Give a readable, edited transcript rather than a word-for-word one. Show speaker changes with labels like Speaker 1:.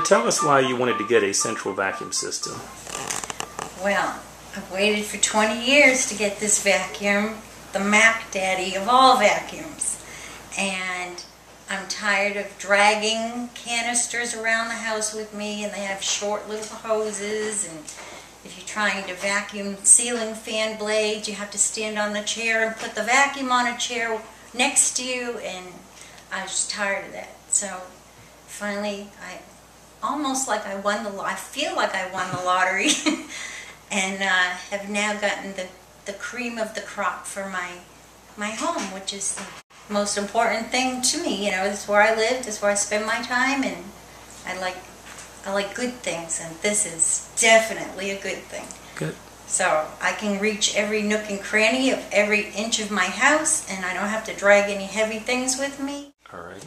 Speaker 1: Lynda, tell us why you wanted to get a central vacuum system.
Speaker 2: Well, I've waited for 20 years to get this vacuum, the Mac Daddy of all vacuums. And I'm tired of dragging canisters around the house with me, and they have short little hoses, and if you're trying to vacuum ceiling fan blades, you have to stand on the chair and put the vacuum on a chair next to you, and I was just tired of that. So finally, I feel like I won the lottery and have now gotten the cream of the crop for my home, which is the most important thing to me. You know, this is where I live, this is where I spend my time, and I like good things, and this is definitely a good thing.
Speaker 1: Good.
Speaker 2: So I can reach every nook and cranny of every inch of my house, and I don't have to drag any heavy things with me.
Speaker 1: All right.